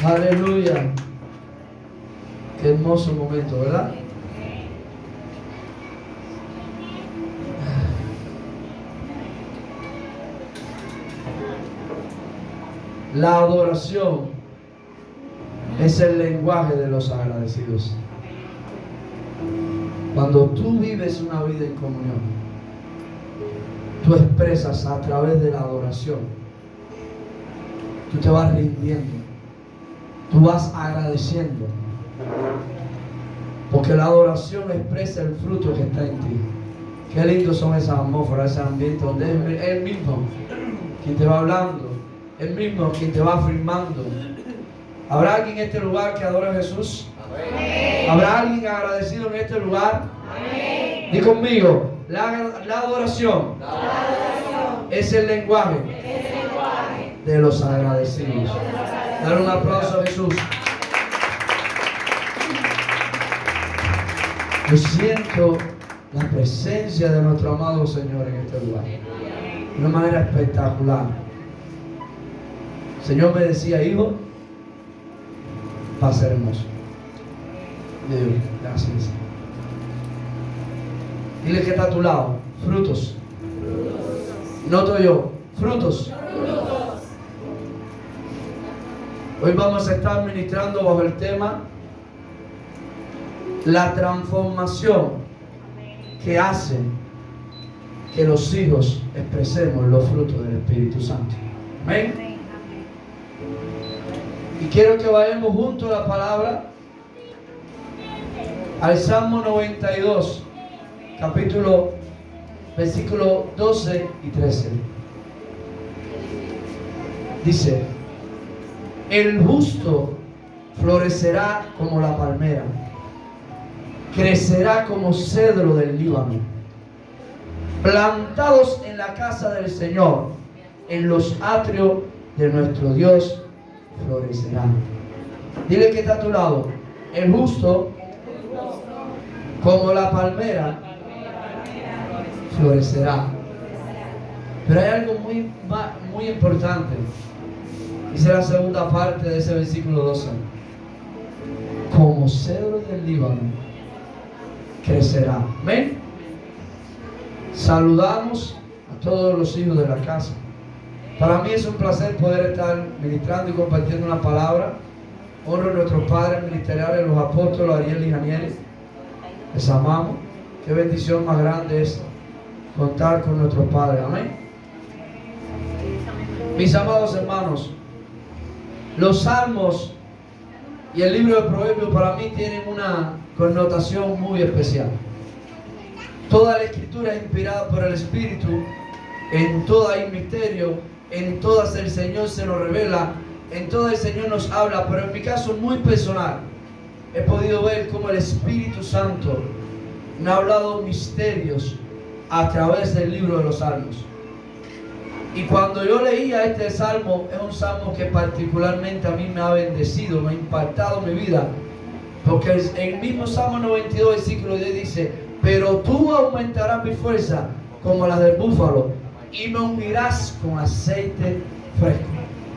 Aleluya. Qué hermoso momento, ¿verdad? La adoración es el lenguaje de los agradecidos. Cuando tú vives una vida en comunión, tú expresas a través de la adoración. Tú te vas rindiendo. Tú vas agradeciendo. Porque la adoración expresa el fruto que está en ti. Qué lindos son esas atmósferas, ese ambiente donde es Él mismo quien te va hablando. Él mismo quien te va afirmando. ¿Habrá alguien en este lugar que adore a Jesús? Amén. ¿Habrá alguien agradecido en este lugar? Amén. Di conmigo, la adoración, es el lenguaje de los agradecidos. Dale un aplauso a Jesús. Yo siento la presencia de nuestro amado Señor en este lugar de una manera espectacular. El Señor me decía, hijo, va a ser hermoso. Le digo, gracias. Dile que está a tu lado, frutos. Noto yo, frutos. Hoy vamos a estar ministrando bajo el tema la transformación que hace que los hijos expresemos los frutos del Espíritu Santo. Amén. Y quiero que vayamos juntos a la palabra al Salmo 92, versículo 12 y 13. Dice: el justo florecerá como la palmera, crecerá como cedro del Líbano, plantados en la casa del Señor, en los atrios de nuestro Dios florecerá. Dile que está a tu lado, el justo como la palmera florecerá. Pero hay algo muy importante. Dice la segunda parte de ese versículo 12: como cedro del Líbano crecerá. Amén. Saludamos a todos los hijos de la casa. Para mí es un placer poder estar ministrando y compartiendo una palabra. Honro a nuestros padres ministeriales, los apóstoles Ariel y Daniel. Les amamos. Qué bendición más grande es contar con nuestros padres. Amén. Mis amados hermanos, los salmos y el libro de Proverbios para mí tienen una connotación muy especial. Toda la escritura es inspirada por el Espíritu. En toda hay misterio. En todas el Señor se nos revela. En todas el Señor nos habla. Pero en mi caso muy personal, he podido ver cómo el Espíritu Santo me ha hablado misterios a través del libro de los Salmos. Y cuando yo leía este salmo, es un salmo que particularmente a mí me ha bendecido, me ha impactado mi vida. Porque en el mismo Salmo 92, versículo 10 dice: pero tú aumentarás mi fuerza como la del búfalo y me ungirás con aceite fresco.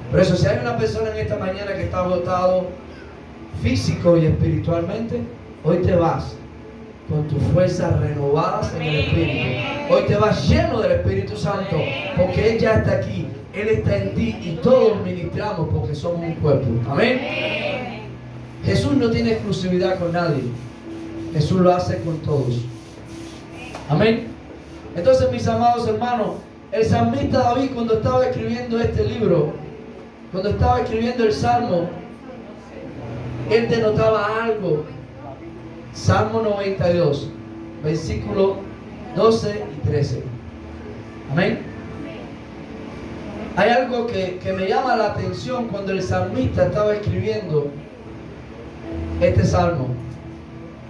Por eso, si hay una persona en esta mañana que está agotado físico y espiritualmente, hoy te vas con tus fuerzas renovadas en el Espíritu. Hoy te vas lleno del Espíritu Santo, porque Él ya está aquí, Él está en ti y todos ministramos porque somos un cuerpo. Amén. Jesús no tiene exclusividad con nadie. Jesús lo hace con todos. Amén. Entonces, mis amados hermanos, el salmista David, cuando estaba escribiendo este libro, cuando estaba escribiendo el Salmo, él denotaba algo. Salmo 92, versículo 12 y 13. Amén. Hay algo que me llama la atención cuando el salmista estaba escribiendo este salmo.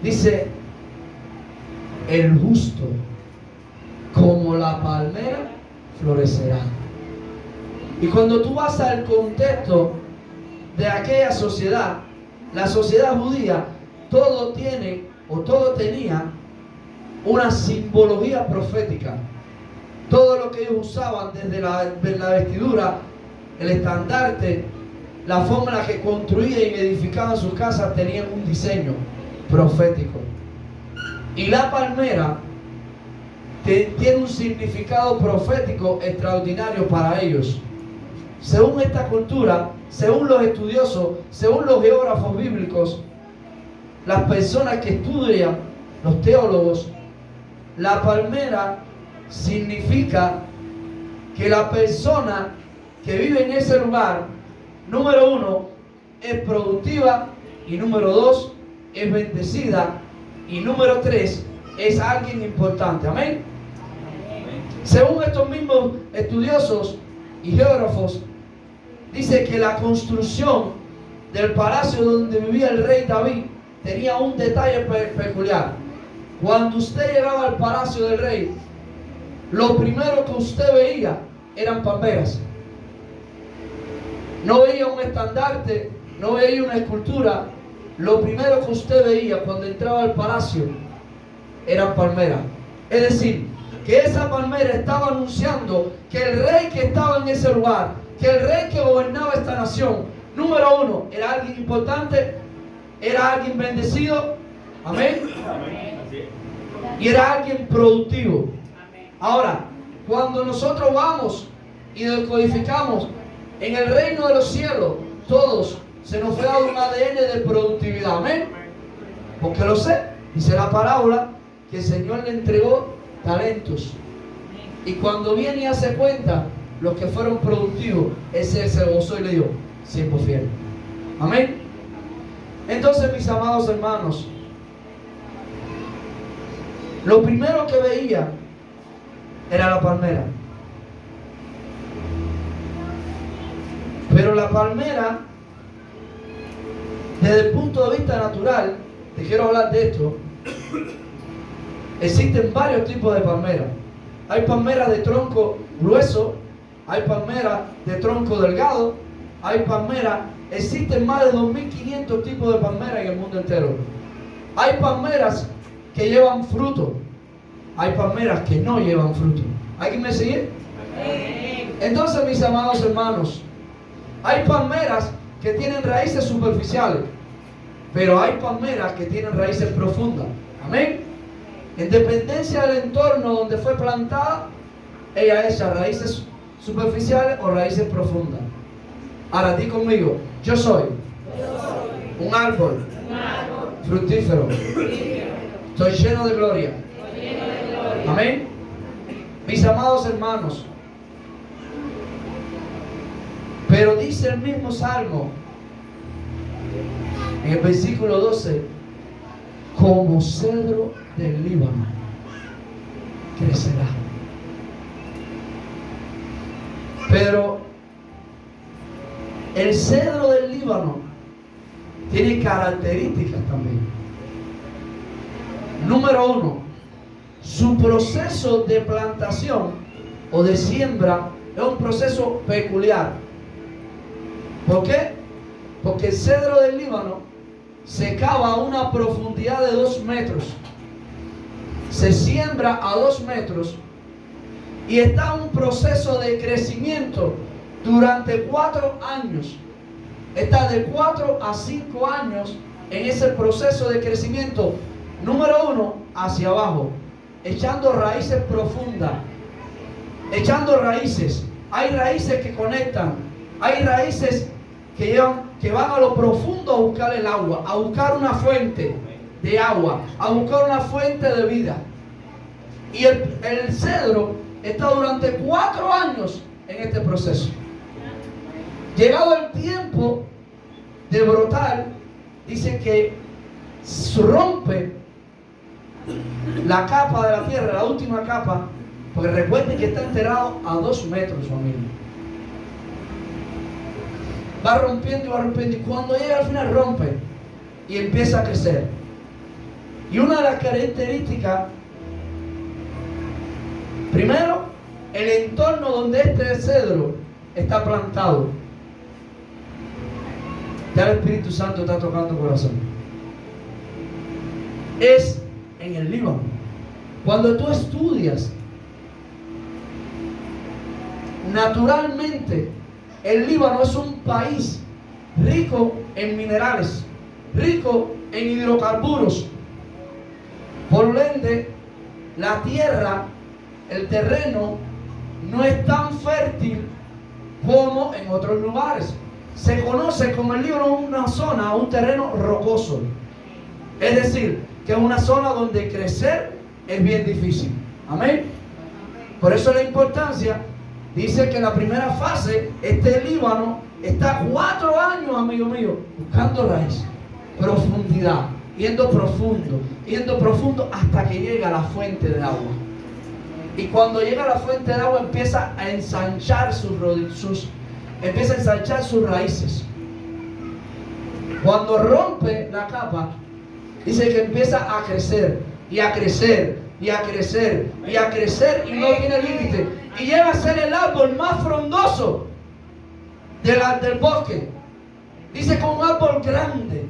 Dice: el justo como la palmera florecerá. Y cuando tú vas al contexto de aquella sociedad, la sociedad judía, todo tiene o todo tenía una simbología profética. Todo lo que ellos usaban, desde la vestidura, el estandarte, la forma en la que construían y edificaban sus casas tenían un diseño profético. Y la palmera tiene un significado profético extraordinario para ellos. Según esta cultura, según los estudiosos, según los geógrafos bíblicos, las personas que estudian, los teólogos, la palmera significa que la persona que vive en ese lugar, número uno, es productiva, y número dos, es bendecida, y número tres, es alguien importante. Amén. Según estos mismos estudiosos y geógrafos, dice que la construcción del palacio donde vivía el rey David tenía un detalle peculiar. Cuando usted llegaba al palacio del rey, lo primero que usted veía eran palmeras. No veía un estandarte, no veía una escultura. Lo primero que usted veía cuando entraba al palacio eran palmeras. Es decir, que esa palmera estaba anunciando que el rey que estaba en ese lugar, que el rey que gobernaba esta nación, número uno, era alguien importante, era alguien bendecido, amén, y era alguien productivo. Ahora, cuando nosotros vamos y decodificamos en el reino de los cielos, todos se nos fue dado un ADN de productividad, amén, porque lo sé, dice la parábola que el Señor le entregó talentos, y cuando viene y hace cuenta los que fueron productivos, ese se gozó y le dio siervo fiel, amén. Entonces, mis amados hermanos, lo primero que veía era la palmera, pero la palmera, desde el punto de vista natural, te quiero hablar de esto. Existen varios tipos de palmeras. Hay palmeras de tronco grueso, hay palmeras de tronco delgado, hay palmeras, existen más de 2.500 tipos de palmeras en el mundo entero. Hay palmeras que llevan fruto, hay palmeras que no llevan fruto. ¿Alguien me sigue? Entonces, mis amados hermanos, hay palmeras que tienen raíces superficiales, pero hay palmeras que tienen raíces profundas. Amén. En dependencia del entorno donde fue plantada, ella echa raíces superficiales o raíces profundas. Ahora di conmigo, yo soy un árbol fructífero. Estoy lleno de gloria. Amén. Mis amados hermanos, pero dice el mismo Salmo, en el versículo 12, como cedro del Líbano crecerá. Pero el cedro del Líbano tiene características también. Número uno, su proceso de plantación o de siembra es un proceso peculiar. ¿Por qué? Porque el cedro del Líbano se cava a una profundidad de 2 metros, se siembra a 2 metros y está en un proceso de crecimiento durante 4 años. Está de 4 a 5 años en ese proceso de crecimiento. Número uno, hacia abajo, echando raíces profundas, echando raíces. Hay raíces que conectan, hay raíces que van a lo profundo a buscar el agua, a buscar una fuente de agua, a buscar una fuente de vida. Y el cedro está durante 4 años en este proceso. Llegado el tiempo de brotar, dice que rompe la capa de la tierra, la última capa, porque recuerden que está enterrado a 2 metros, familia. Va rompiendo y cuando llega al final rompe y empieza a crecer. Y una de las características, primero, el entorno donde este cedro está plantado. Ya el Espíritu Santo está tocando corazón. Es en el Líbano. Cuando tú estudias, naturalmente, el Líbano es un país rico en minerales, rico en hidrocarburos. Por ende, la tierra, el terreno, no es tan fértil como en otros lugares. Se conoce como el libro una zona, un terreno rocoso. Es decir, que es una zona donde crecer es bien difícil. Amén. Por eso la importancia, dice que en la primera fase, este Líbano está 4 años, amigo mío, buscando raíz, profundidad, yendo profundo hasta que llega a la fuente de agua. Y cuando llega a la fuente de agua empieza a ensanchar sus raíces. Cuando rompe la capa, dice que empieza a crecer y a crecer y a crecer y a crecer y no tiene límite. Y llega a ser el árbol más frondoso del bosque. Dice que un árbol grande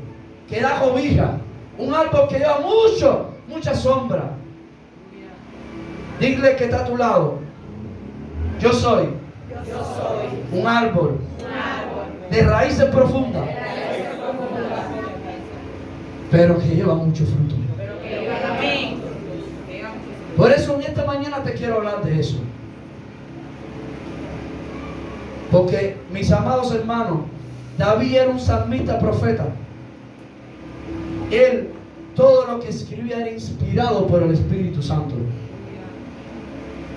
que da cobija, un árbol que lleva mucha sombra. Dile que está a tu lado: yo soy un árbol de raíces profundas, pero que lleva mucho fruto. Por eso en esta mañana te quiero hablar de eso. Porque, mis amados hermanos, David era un salmista profeta. Él, todo lo que escribía era inspirado por el Espíritu Santo.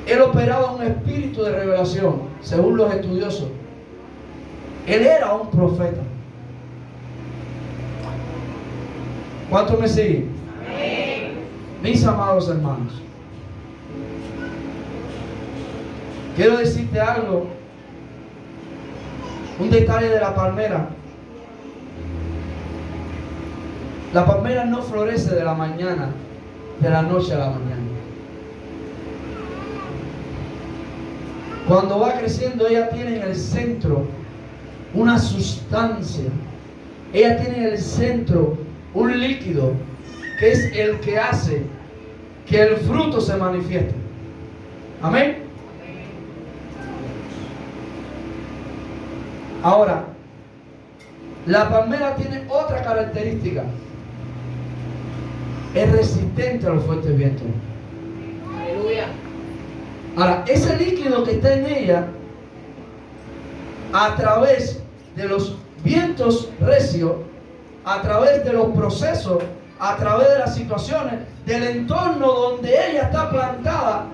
Él operaba un espíritu de revelación, según los estudiosos. Él era un profeta. ¿Cuántos me siguen? Amén. Mis amados hermanos, quiero decirte algo, un detalle de la palmera. La palmera no florece de la mañana, de la noche a la mañana. Cuando va creciendo, ella tiene en el centro una sustancia. Ella tiene en el centro un líquido que es el que hace que el fruto se manifieste. Amén. Ahora, la palmera tiene otra característica. Es resistente a los fuertes vientos. Aleluya. Ahora, ese líquido que está en ella, a través de los vientos recios, a través de los procesos, a través de las situaciones, del entorno donde ella está plantada,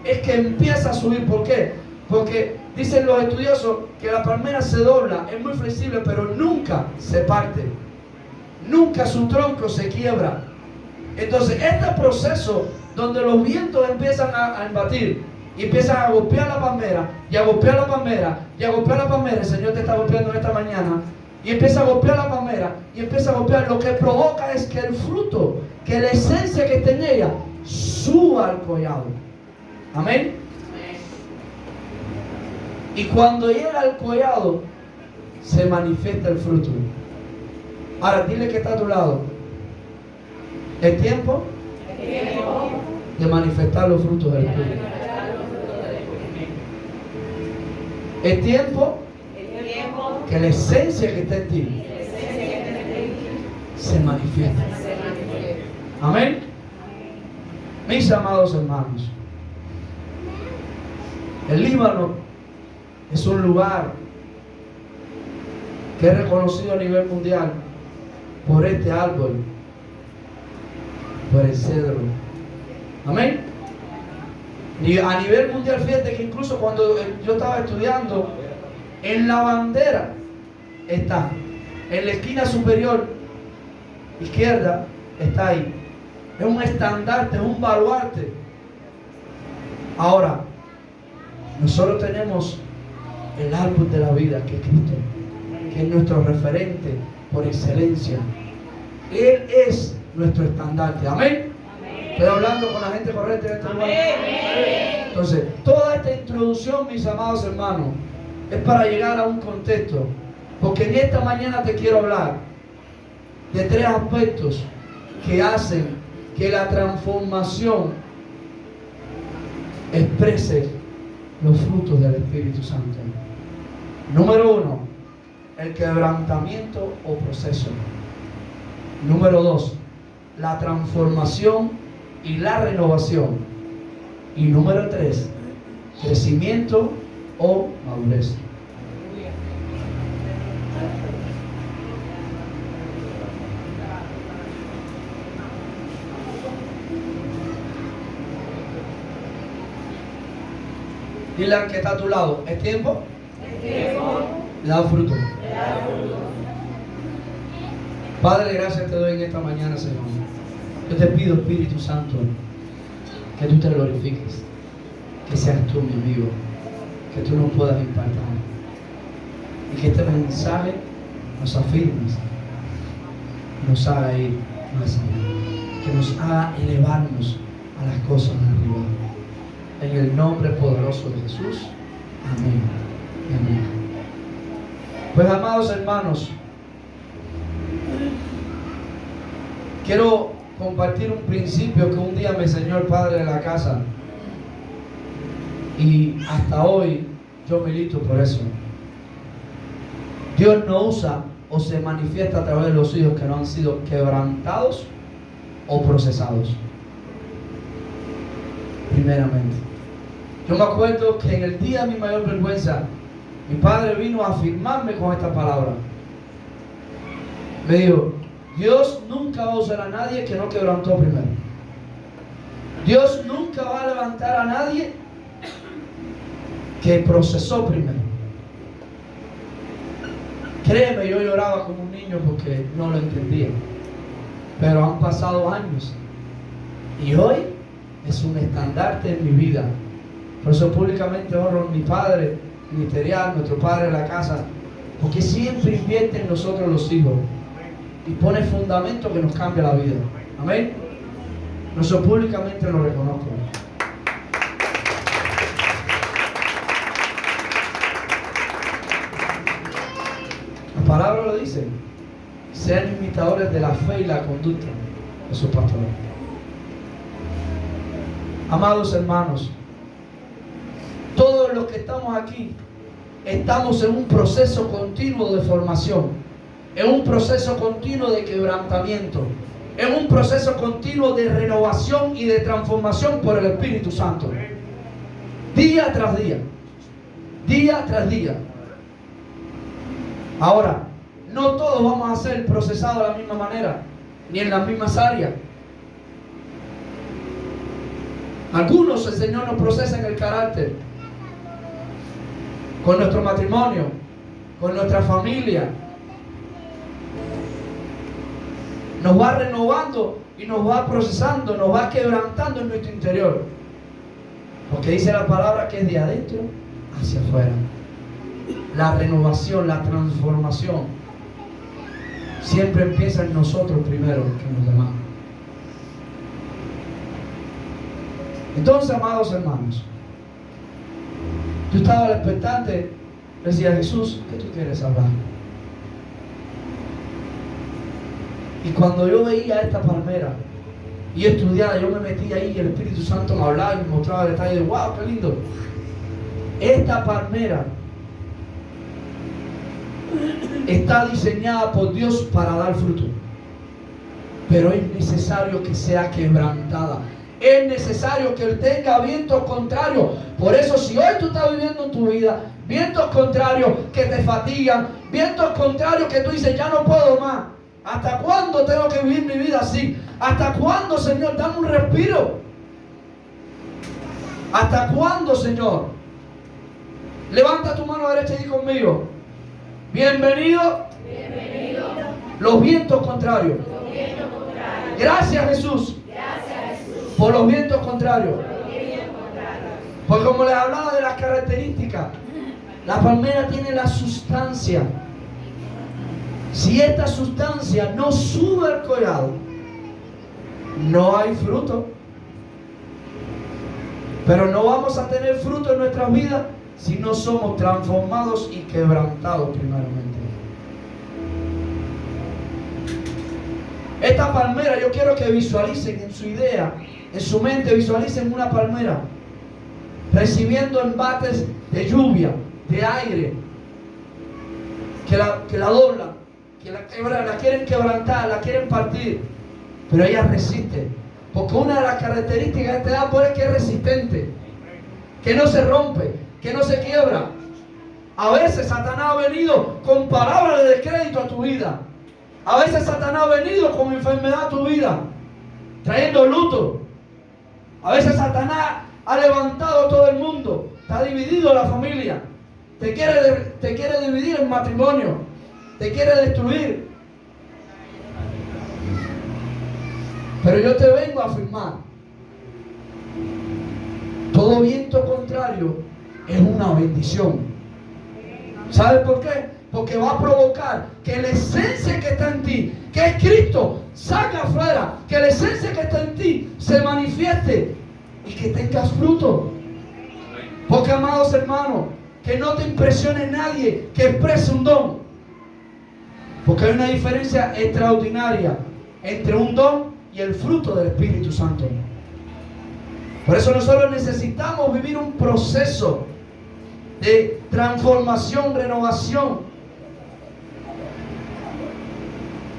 es que empieza a subir. ¿Por qué? Porque dicen los estudiosos que la palmera se dobla, es muy flexible, pero nunca se parte. Nunca su tronco se quiebra. Entonces, este proceso donde los vientos empiezan a embatir y empiezan a golpear la palmera y a golpear la palmera y a golpear la palmera, el Señor te está golpeando en esta mañana, y empieza a golpear la palmera y empieza a golpear, lo que provoca es que el fruto, que la esencia que está en ella, suba al collado. Amén. Y cuando llega al collado, se manifiesta el fruto. Ahora dile que está a tu lado: es tiempo de manifestar los frutos del Espíritu. Es tiempo que la esencia que está en ti se manifiesta. Amén. Mis amados hermanos, el Líbano es un lugar que es reconocido a nivel mundial por este árbol, por el cedro. Amén. Y a nivel mundial, fíjate que incluso cuando yo estaba estudiando, en la bandera está, en la esquina superior izquierda está ahí. Es un estandarte, es un baluarte. Ahora, nosotros tenemos el árbol de la vida, que es Cristo, que es nuestro referente por excelencia. Él es nuestro estandarte. Amén. Estoy hablando con la gente correcta en este lugar. Entonces, toda esta introducción, mis amados hermanos, es para llegar a un contexto. Porque en esta mañana te quiero hablar de 3 aspectos que hacen que la transformación exprese los frutos del Espíritu Santo. Número 1, el quebrantamiento o proceso. Número 2, la transformación y la renovación. Y número 3, crecimiento o madurez. Dile al que está a tu lado, ¿es tiempo? Le da fruto. Padre, gracias te doy en esta mañana, Señor. Yo te pido, Espíritu Santo, que tú te glorifiques, que seas tú, mi amigo, que tú nos puedas impactar y que este mensaje nos afirme, nos haga ir más allá, que nos haga elevarnos a las cosas de arriba. En el nombre poderoso de Jesús. Amén. Amén. Pues, amados hermanos, quiero compartir un principio que un día me enseñó el padre de la casa. Y hasta hoy yo milito por eso. Dios no usa o se manifiesta a través de los hijos que no han sido quebrantados o procesados. Primeramente. Yo me acuerdo que en el día de mi mayor vergüenza, mi padre vino a afirmarme con esta palabra. Me dijo, Dios nunca va a usar a nadie que no quebrantó primero. Dios nunca va a levantar a nadie que procesó primero. Créeme, yo lloraba como un niño porque no lo entendía. Pero han pasado años y hoy es un estandarte en mi vida. Por eso públicamente honro a mi padre ministerial, nuestro padre de la casa, porque siempre invierte en nosotros los hijos y pone fundamento que nos cambia la vida. Amén. Nosotros públicamente lo reconozco. La palabra lo dice: sean imitadores de la fe y la conducta de sus pastores. Amados hermanos, todos los que estamos aquí estamos en un proceso continuo de formación, en un proceso continuo de quebrantamiento, en un proceso continuo de renovación y de transformación por el Espíritu Santo. Día tras día, día tras día. Ahora, no todos vamos a ser procesados de la misma manera, ni en las mismas áreas. Algunos el Señor nos procesa en el carácter, con nuestro matrimonio, con nuestra familia. Nos va renovando y nos va procesando, nos va quebrantando en nuestro interior. Porque dice la palabra que es de adentro hacia afuera. La renovación, la transformación siempre empieza en nosotros primero que en los demás. Entonces, amados hermanos, yo estaba expectante, decía: Jesús, ¿qué tú quieres hablar? Y cuando yo veía esta palmera y estudiaba, yo me metía ahí y el Espíritu Santo me hablaba y me mostraba detalles de wow, qué lindo. Esta palmera está diseñada por Dios para dar fruto, pero es necesario que sea quebrantada. Es necesario que tenga vientos contrarios. Por eso, si hoy tú estás viviendo en tu vida vientos contrarios que te fatigan, vientos contrarios que tú dices: ya no puedo más, ¿hasta cuándo tengo que vivir mi vida así? ¿Hasta cuándo, Señor? Dame un respiro. ¿Hasta cuándo, Señor? Levanta tu mano derecha y di conmigo: bienvenido, bienvenido los vientos contrarios. Gracias, Jesús, por los vientos contrarios. Porque como les hablaba de las características, la palmera tiene la sustancia. Si esta sustancia no sube al collado, no hay fruto. Pero no vamos a tener fruto en nuestras vidas si no somos transformados y quebrantados primeramente. Esta palmera, yo quiero que visualicen en su idea, en su mente, visualicen una palmera recibiendo embates de lluvia, de aire, que la doblan, que la quieren quebrantar, la quieren partir, pero ella resiste, porque una de las características de este árbol es que es resistente, que no se rompe, que no se quiebra. A veces Satanás ha venido con palabras de descrédito a tu vida. A veces Satanás ha venido con enfermedad a tu vida, trayendo luto. A veces Satanás ha levantado todo el mundo, te ha dividido la familia, te quiere dividir el matrimonio, te quiere destruir. Pero yo te vengo a afirmar, todo viento contrario es una bendición. ¿Sabes por qué? Porque va a provocar que la esencia que está en ti, que es Cristo, salga afuera, que la esencia que está en ti se manifieste y que tengas fruto. Porque, amados hermanos, que no te impresione nadie que exprese un don, porque hay una diferencia extraordinaria entre un don y el fruto del Espíritu Santo. Por eso nosotros necesitamos vivir un proceso de transformación, renovación.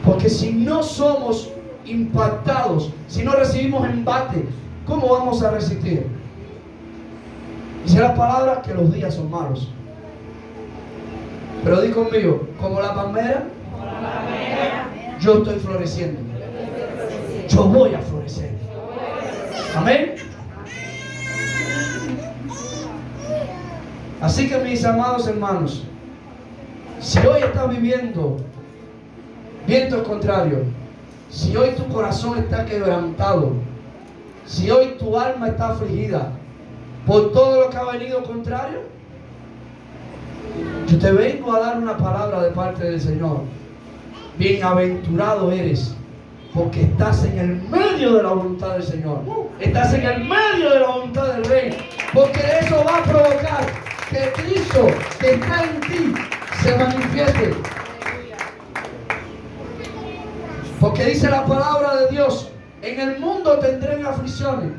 Porque si no somos impactados, si no recibimos embate, ¿cómo vamos a resistir? Dice la palabra que los días son malos. Pero di conmigo, como la palmera, yo estoy floreciendo. Yo voy a florecer. Amén. Así que, mis amados hermanos, si hoy estás viviendo vientos contrarios, si hoy tu corazón está quebrantado, si hoy tu alma está afligida por todo lo que ha venido contrario, yo te vengo a dar una palabra de parte del Señor. Bienaventurado eres, porque estás en el medio de la voluntad del Señor. Estás en el medio de la voluntad del Rey, porque eso va a provocar que Cristo que está en ti se manifieste. Porque dice la palabra de Dios, en el mundo tendré aflicciones,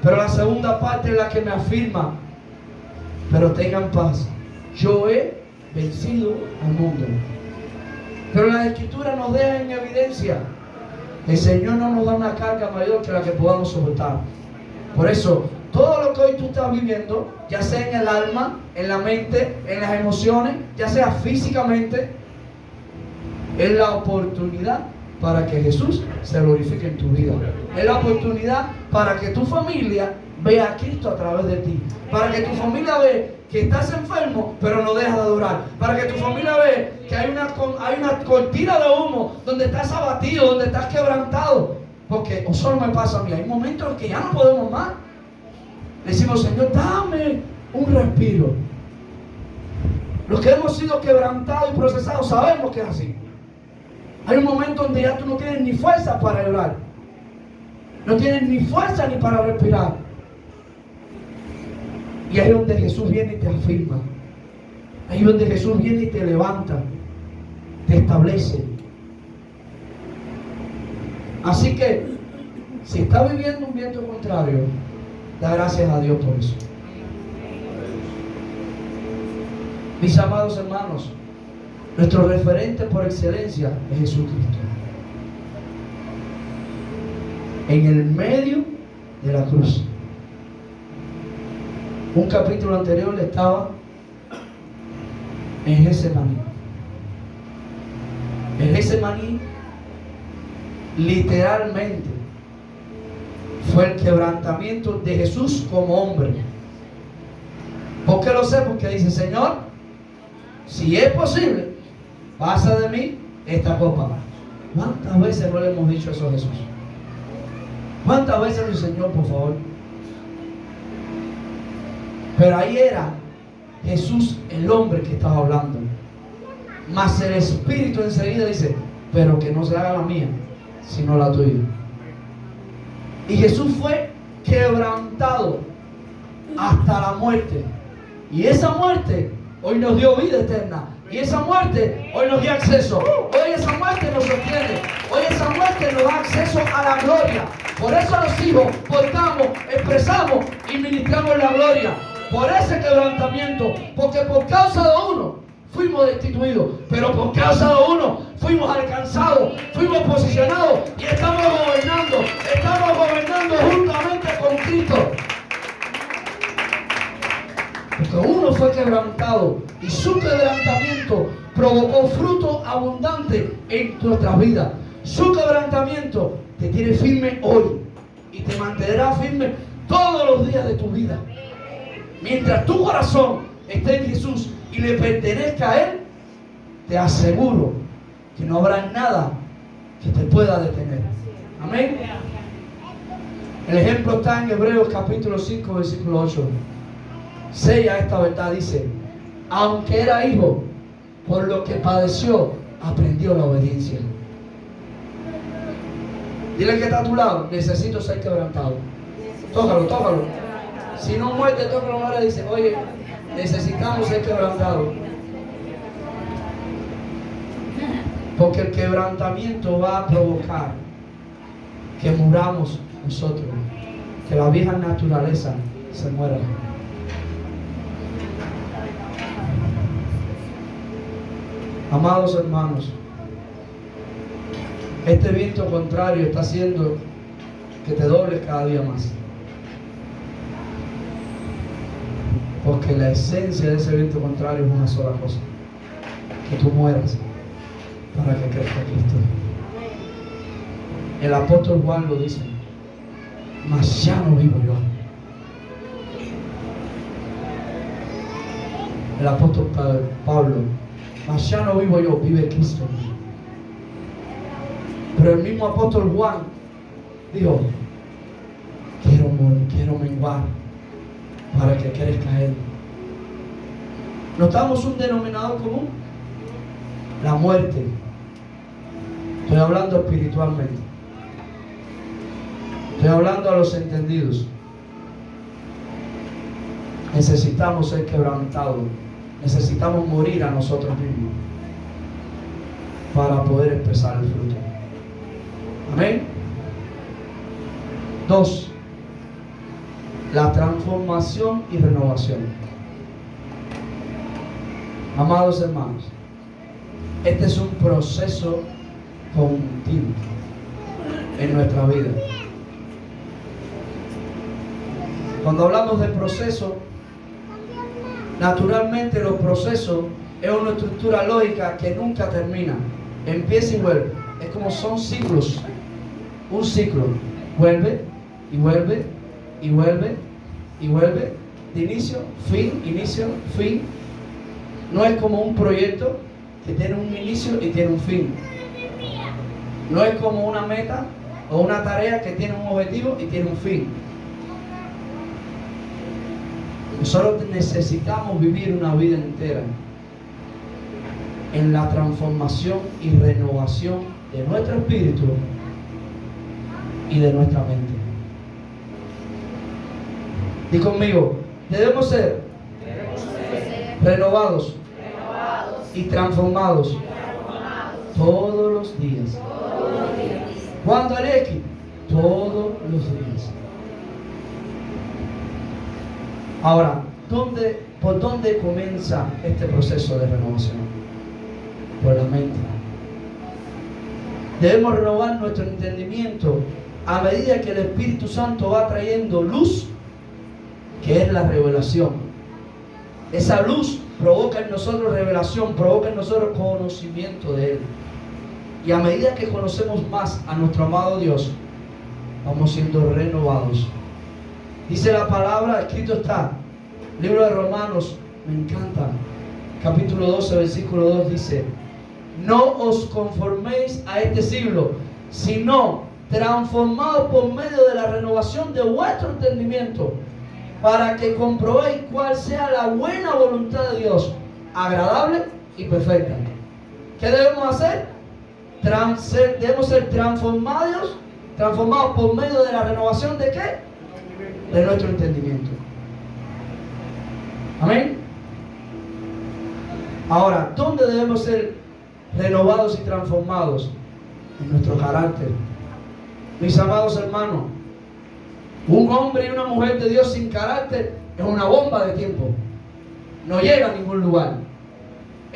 pero la segunda parte es la que me afirma, pero tengan paz, yo he vencido al mundo. Pero la Escritura nos deja en evidencia, el Señor no nos da una carga mayor que la que podamos soportar. Por eso, todo lo que hoy tú estás viviendo, ya sea en el alma, en la mente, en las emociones, ya sea físicamente, es la oportunidad para que Jesús se glorifique en tu vida. Es la oportunidad para que tu familia vea a Cristo a través de ti. Para que tu familia vea que estás enfermo, pero no dejas de adorar. Para que tu familia vea que hay una cortina de humo donde estás abatido, donde estás quebrantado. Porque o solo me pasa a mí, hay momentos en que ya no podemos más. Le decimos, Señor, dame un respiro. Los que hemos sido quebrantados y procesados sabemos que es así. Hay un momento donde ya tú no tienes ni fuerza para llorar. No tienes ni fuerza ni para respirar. Y ahí es donde Jesús viene y te afirma. Ahí es donde Jesús viene y te levanta. Te establece. Así que, si estás viviendo un viento contrario, da gracias a Dios por eso. Mis amados hermanos, nuestro referente por excelencia es Jesucristo. En el medio de la cruz. Un capítulo anterior le estaba en Getsemaní. En Getsemaní, literalmente, fue el quebrantamiento de Jesús como hombre. ¿Por qué lo sé? Porque dice, Señor, si es posible, pasa de mí esta copa. ¿Cuántas veces no le hemos dicho eso a Jesús? ¿Cuántas veces el Señor, por favor? Pero ahí era Jesús el hombre que estaba hablando. Mas el Espíritu enseguida dice, pero que no se haga la mía, sino la tuya. Y Jesús fue quebrantado hasta la muerte. Y esa muerte hoy nos dio vida eterna. Y esa muerte hoy nos dio acceso. Hoy esa muerte nos sostiene. Hoy esa muerte nos da acceso a la gloria. Por eso los hijos portamos, expresamos y ministramos la gloria. Por ese quebrantamiento. Porque por causa de uno fuimos destituidos, pero por causa de uno fuimos alcanzados, fuimos posicionados y estamos gobernando juntamente con Cristo. Porque uno fue quebrantado y su quebrantamiento provocó fruto abundante en nuestras vidas. Su quebrantamiento te tiene firme hoy y te mantendrá firme todos los días de tu vida. Mientras tu corazón esté en Jesús y le pertenezca a Él, te aseguro que no habrá nada que te pueda detener. Amén. El ejemplo está en Hebreos capítulo 5, versículo 8. Sella esta verdad, dice: aunque era hijo, por lo que padeció, aprendió la obediencia. Dile que está a tu lado: necesito ser quebrantado. Tócalo. Si no muerte, tócalo ahora. Dice: oye, necesitamos ser quebrantados. Porque el quebrantamiento va a provocar que muramos nosotros, que la vieja naturaleza se muera. Amados hermanos, este viento contrario está haciendo que te dobles cada día más. Porque la esencia de ese viento contrario es una sola cosa: que tú mueras para que crezca Cristo. El apóstol Juan lo dice: mas ya no vivo yo. El apóstol Pablo: mas ya no vivo yo, vive Cristo en mí. Pero el mismo apóstol Juan dijo: quiero menguar para que crezca Él. ¿Notamos un denominador común? La muerte. Estoy hablando espiritualmente. Estoy hablando a los entendidos. Necesitamos ser quebrantados. Necesitamos morir a nosotros mismos para poder expresar el fruto. Amén. 2. La transformación y renovación. Amados hermanos, este es un proceso continuo en nuestra vida. Cuando hablamos de proceso, naturalmente los procesos es una estructura lógica que nunca termina. Empieza y vuelve. Es como son ciclos. Un ciclo. Vuelve y vuelve y vuelve y vuelve. De inicio, fin. No es como un proyecto que tiene un inicio y tiene un fin. No es como una meta o una tarea que tiene un objetivo y tiene un fin. Nosotros necesitamos vivir una vida entera en la transformación y renovación de nuestro espíritu y de nuestra mente. Di conmigo: debemos ser renovados y transformados todos los días. ¿Cuándo, Aleki? Todos los días. Ahora, ¿por dónde comienza este proceso de renovación? Por la mente. Debemos renovar nuestro entendimiento a medida que el Espíritu Santo va trayendo luz, que es la revelación. Esa luz provoca en nosotros revelación, provoca en nosotros conocimiento de Él. Y a medida que conocemos más a nuestro amado Dios, vamos siendo renovados. Dice la palabra, escrito está, libro de Romanos, me encanta, capítulo 12, versículo 2 dice: no os conforméis a este siglo, sino transformados por medio de la renovación de vuestro entendimiento, para que comprobéis cuál sea la buena voluntad de Dios, agradable y perfecta. ¿Qué debemos hacer? Debemos ser transformados por medio de la renovación de ¿qué? De nuestro entendimiento. Amén. Ahora, ¿dónde debemos ser renovados y transformados? En nuestro carácter. Mis amados hermanos, un hombre y una mujer de Dios sin carácter es una bomba de tiempo. No llega a ningún lugar.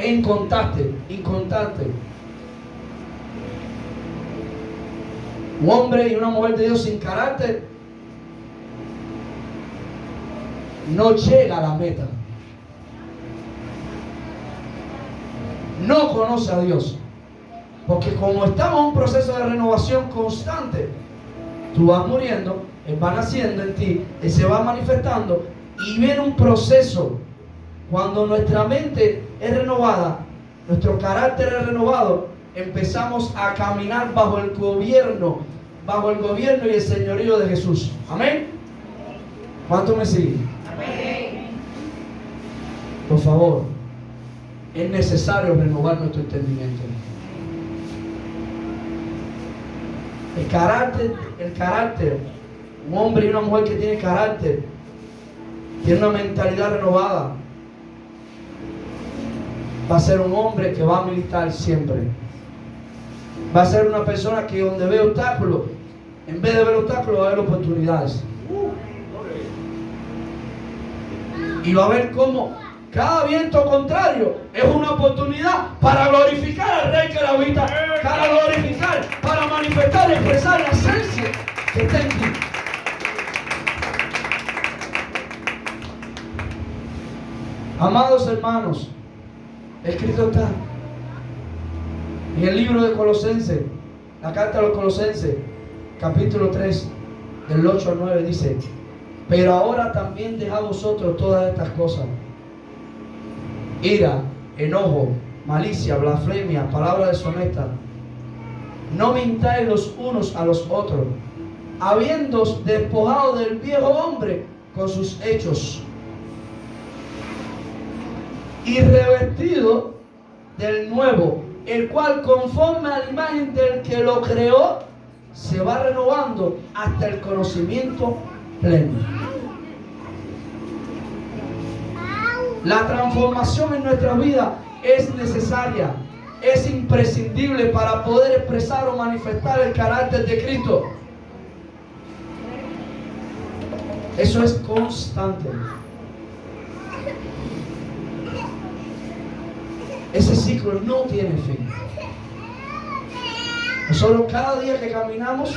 Es inconstante, inconstante. Un hombre y una mujer de Dios sin carácter no llega a la meta. No conoce a Dios. Porque como estamos en un proceso de renovación constante, tú vas muriendo, Él va naciendo en ti, Él se va manifestando y viene un proceso. Cuando nuestra mente es renovada, nuestro carácter es renovado, empezamos a caminar bajo el gobierno y el señorío de Jesús. Amén. ¿Cuánto me siguen? Amén. Por favor, es necesario renovar nuestro entendimiento. El carácter, un hombre y una mujer que tiene carácter, tiene una mentalidad renovada, va a ser un hombre que va a militar siempre. Va a ser una persona que donde ve obstáculos, en vez de ver obstáculos, va a ver oportunidades. Y va a ver cómo cada viento contrario es una oportunidad para glorificar al Rey que la habita, para glorificar, para manifestar y expresar la esencia que está en ti. Amados hermanos, escrito está en el libro de Colosenses, la carta a los Colosenses, capítulo 3, del 8 al 9, dice: pero ahora también dejad vosotros todas estas cosas: ira, enojo, malicia, blasfemia, palabra deshonesta. No mintáis los unos a los otros, habiéndoos despojado del viejo hombre con sus hechos, y revestido del nuevo, el cual conforme a la imagen del que lo creó, se va renovando hasta el conocimiento pleno. La transformación en nuestra vida es necesaria, es imprescindible para poder expresar o manifestar el carácter de Cristo. Eso es constante. Ese ciclo no tiene fin. Nosotros cada día que caminamos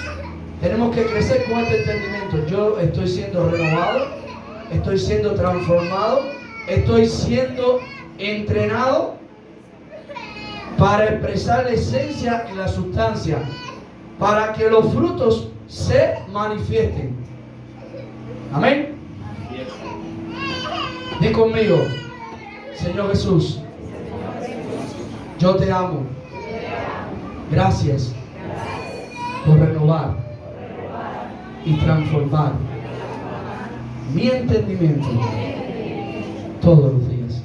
tenemos que crecer con este entendimiento. Yo estoy siendo renovado, estoy siendo transformado, estoy siendo entrenado para expresar la esencia y la sustancia, para que los frutos se manifiesten. Amén. Di conmigo: Señor Jesús, yo te amo. Gracias por renovar y transformar mi entendimiento todos los días.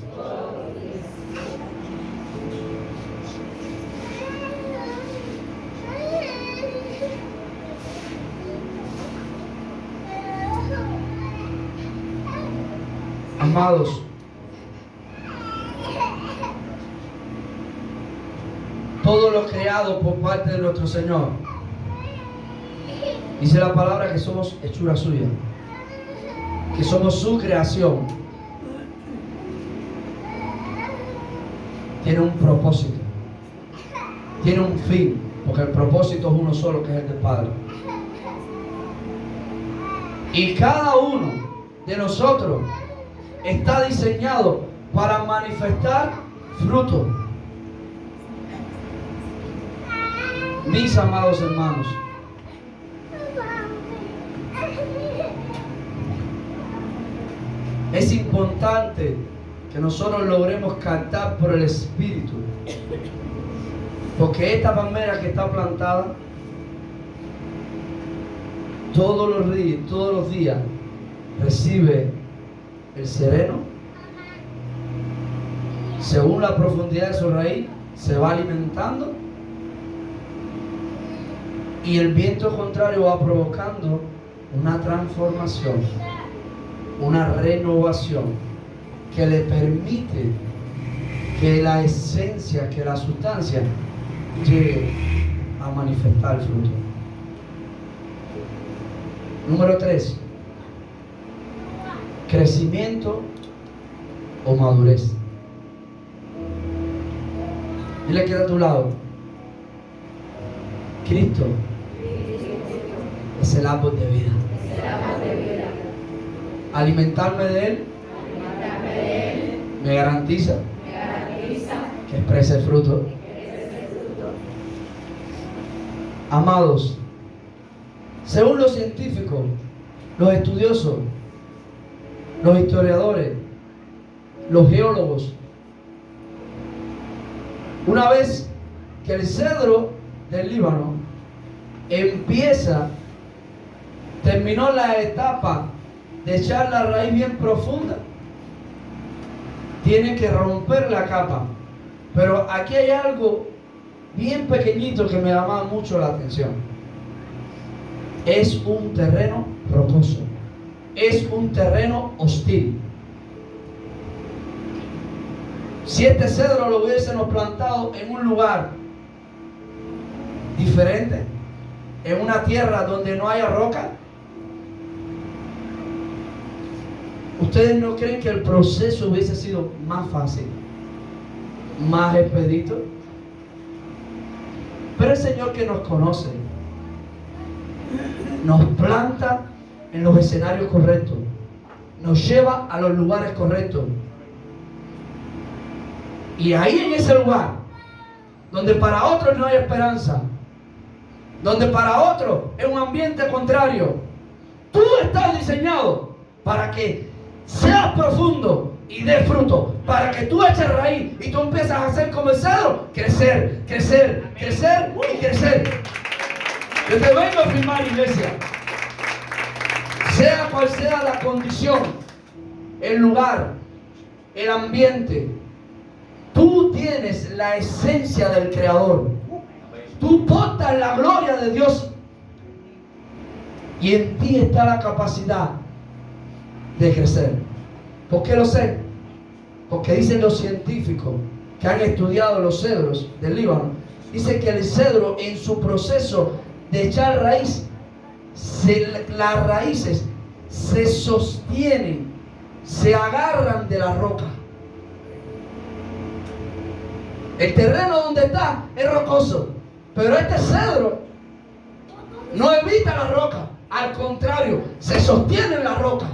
Amados, todo lo creado por parte de nuestro Señor, dice la palabra que somos hechura suya, que somos su creación. Tiene un propósito, tiene un fin, porque el propósito es uno solo, que es el del Padre. Y cada uno de nosotros está diseñado para manifestar fruto. Mis amados hermanos, es importante que nosotros logremos captar por el Espíritu, porque esta palmera que está plantada todos los días recibe el sereno, según la profundidad de su raíz se va alimentando, y el viento contrario va provocando una transformación, una renovación que le permite que la esencia, que la sustancia llegue a manifestar el fruto. Número 3, crecimiento o madurez. Dile que está a tu lado. Cristo es el árbol de vida. Alimentarme de Él me garantiza que exprese fruto. Amados, según los científicos, los estudiosos, los historiadores, los geólogos, una vez que el cedro del Líbano terminó la etapa de echar la raíz bien profunda, tiene que romper la capa. Pero aquí hay algo bien pequeñito que me llama mucho la atención. Es un terreno rocoso, es un terreno hostil. Si este cedro lo hubiésemos plantado en un lugar diferente, en una tierra donde no haya roca, ¿ustedes no creen que el proceso hubiese sido más fácil, más expedito? Pero el Señor, que nos conoce, nos planta en los escenarios correctos, nos lleva a los lugares correctos. Y ahí, en ese lugar, donde para otros no hay esperanza, donde para otros es un ambiente contrario, tú estás diseñado para que seas profundo y des fruto, para que tú eches raíz y tú empiezas a hacer como el cedro, crecer, crecer, crecer y crecer. Yo te vengo a afirmar, iglesia, sea cual sea la condición, el lugar, el ambiente, tú tienes la esencia del Creador. Tú portas la gloria de Dios y en ti está la capacidad de crecer. ¿Por qué lo sé? Porque dicen los científicos que han estudiado los cedros del Líbano, dicen que el cedro, en su proceso de echar raíz, las raíces se sostienen, se agarran de la roca. El terreno donde está es rocoso, pero este cedro no evita la roca, al contrario, se sostiene en la roca.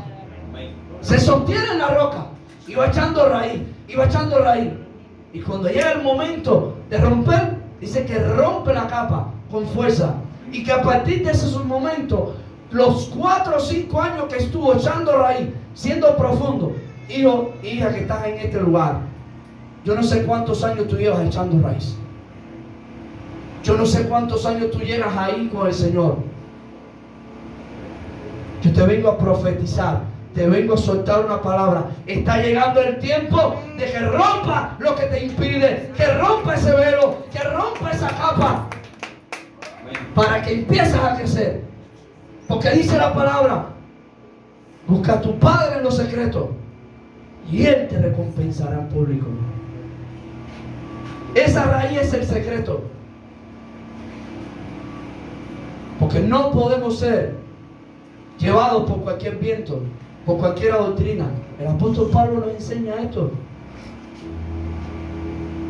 Se sostiene en la roca y va echando raíz, y va echando raíz. Y cuando llega el momento de romper, dice que rompe la capa con fuerza. Y que a partir de ese momento, los 4 o 5 años que estuvo echando raíz, siendo profundo, hijo, hija que estás en este lugar, yo no sé cuántos años tú llevas echando raíz. Yo no sé cuántos años tú llegas ahí con el Señor. Yo te vengo a profetizar, te vengo a soltar una palabra. Está llegando el tiempo de que rompa lo que te impide, que rompa ese velo, que rompa esa capa, para que empieces a crecer. Porque dice la palabra: busca a tu Padre en lo secreto y Él te recompensará en público. Esa raíz es el secreto. Porque no podemos ser llevados por cualquier viento, por cualquier doctrina. El apóstol Pablo nos enseña esto.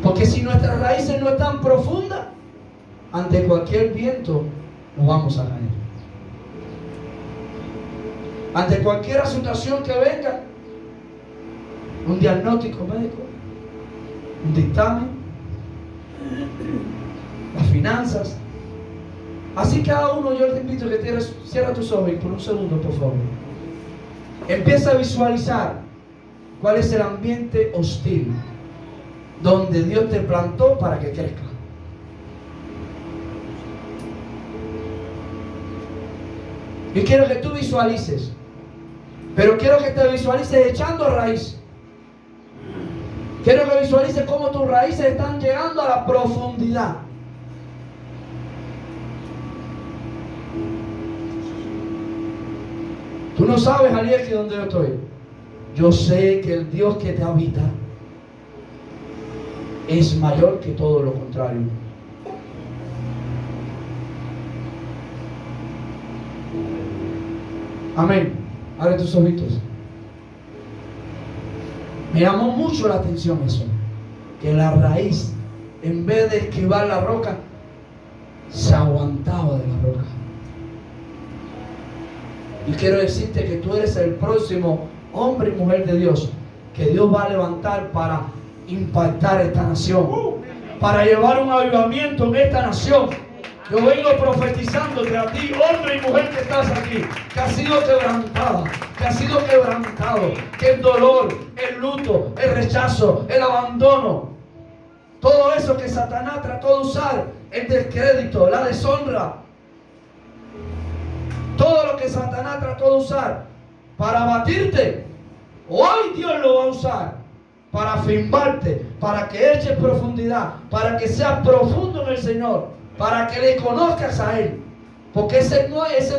Porque si nuestras raíces no están profundas, ante cualquier viento nos vamos a caer. Ante cualquier situación que venga, un diagnóstico médico, un dictamen, las finanzas. Así cada uno, yo te invito a que cierra tus ojos por un segundo, por favor. Empieza a visualizar cuál es el ambiente hostil donde Dios te plantó para que crezca. Yo quiero que tú visualices, pero quiero que te visualices echando raíz. Quiero que visualices cómo tus raíces están llegando a la profundidad. Tú no sabes, Ariel, que donde yo estoy. Yo sé que el Dios que te habita es mayor que todo lo contrario. Amén. Abre tus ojitos. Me llamó mucho la atención eso, que la raíz en vez de esquivar la roca, se aguantaba de la roca. Y quiero decirte que tú eres el próximo hombre y mujer de Dios que Dios va a levantar para impactar esta nación, para llevar un avivamiento en esta nación. Yo vengo profetizándote a ti, hombre y mujer que estás aquí, que has sido quebrantada, que has sido quebrantado, que el dolor, el luto, el rechazo, el abandono, todo eso que Satanás trató de usar, el descrédito, la deshonra, todo lo que Satanás trató de usar para abatirte, hoy Dios lo va a usar para afirmarte, para que eches profundidad, para que seas profundo en el Señor, para que le conozcas a Él. Porque ese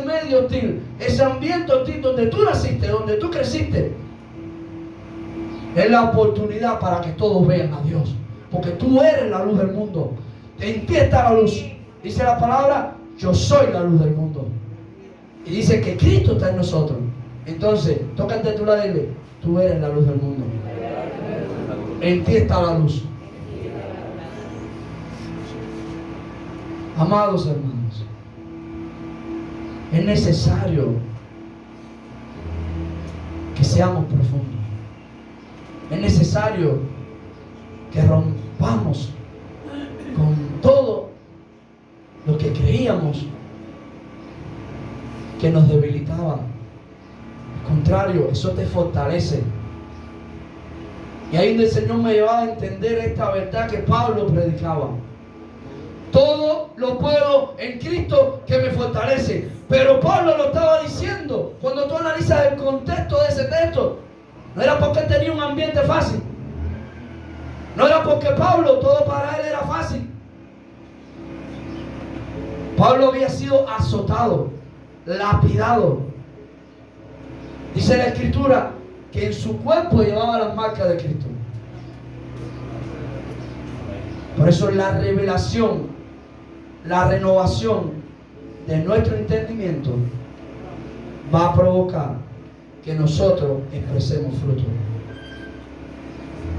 medio hostil, ese ambiente hostil donde tú naciste, donde tú creciste, es la oportunidad para que todos vean a Dios. Porque tú eres la luz del mundo. En ti está la luz. Dice la palabra, yo soy la luz del mundo. Y dice que Cristo está en nosotros. Entonces, tócate tú la dile, tú eres la luz del mundo. En ti está la luz. Amados hermanos, es necesario que seamos profundos. Es necesario que rompamos con todo lo que creíamos que nos debilitaba. Al contrario, eso te fortalece. Y ahí donde el Señor me llevaba a entender esta verdad que Pablo predicaba. Todo lo puedo en Cristo que me fortalece. Pero Pablo lo estaba diciendo. Cuando tú analizas el contexto de ese texto, no era porque tenía un ambiente fácil. No era porque Pablo, todo para él era fácil. Pablo había sido azotado, lapidado. Dice la Escritura que en su cuerpo llevaba las marcas de Cristo. Por eso la revelación, la renovación de nuestro entendimiento va a provocar que nosotros expresemos fruto.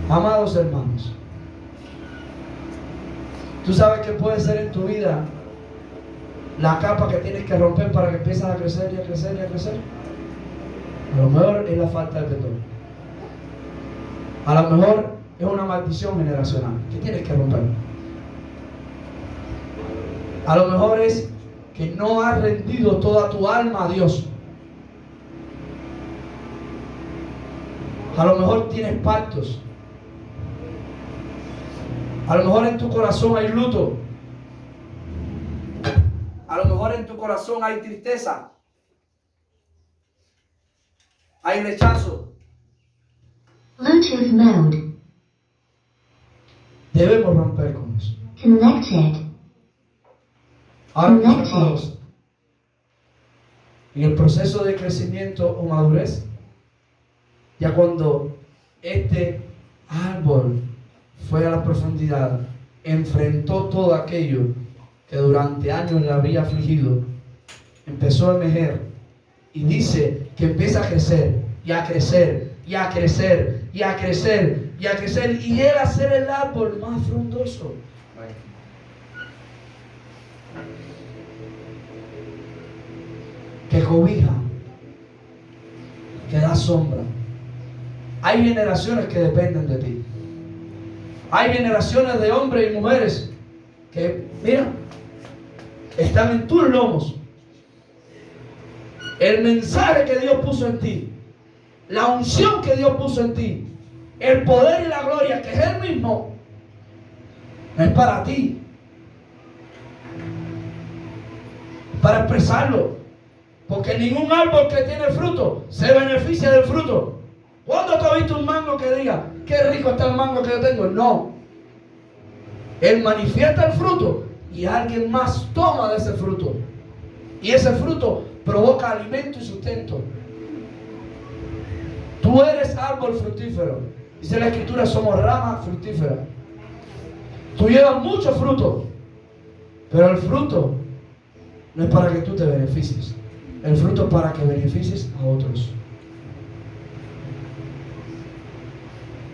Amados hermanos, ¿tú sabes qué puede ser en tu vida la capa que tienes que romper para que empieces a crecer y a crecer y a crecer? A lo mejor es la falta de perdón. A lo mejor es una maldición generacional que tienes que romper. A lo mejor es que no has rendido toda tu alma a Dios. A lo mejor tienes pactos. A lo mejor en tu corazón hay luto. A lo mejor en tu corazón hay tristeza. Hay rechazo. Bluetooth mode. Debemos romper con eso. Connected. Ahora, mis hermanos, en el proceso de crecimiento o madurez, ya cuando este árbol fue a la profundidad, enfrentó todo aquello que durante años le había afligido, empezó a emerger y dice que empieza a crecer y a crecer y a crecer y a crecer y a crecer y llega a ser el árbol más frondoso. Que cobija, que da sombra. Hay generaciones que dependen de ti. Hay generaciones de hombres y mujeres que, mira, están en tus lomos. El mensaje que Dios puso en ti, la unción que Dios puso en ti, el poder y la gloria que es Él mismo, no es para ti, es para expresarlo. Porque ningún árbol que tiene fruto se beneficia del fruto. ¿Cuándo tú has visto un mango que diga, qué rico está el mango que yo tengo? No. Él manifiesta el fruto y alguien más toma de ese fruto. Y ese fruto provoca alimento y sustento. Tú eres árbol fructífero. Dice la Escritura, somos ramas fructíferas. Tú llevas mucho fruto, pero el fruto no es para que tú te beneficies. El fruto es para que beneficies a otros.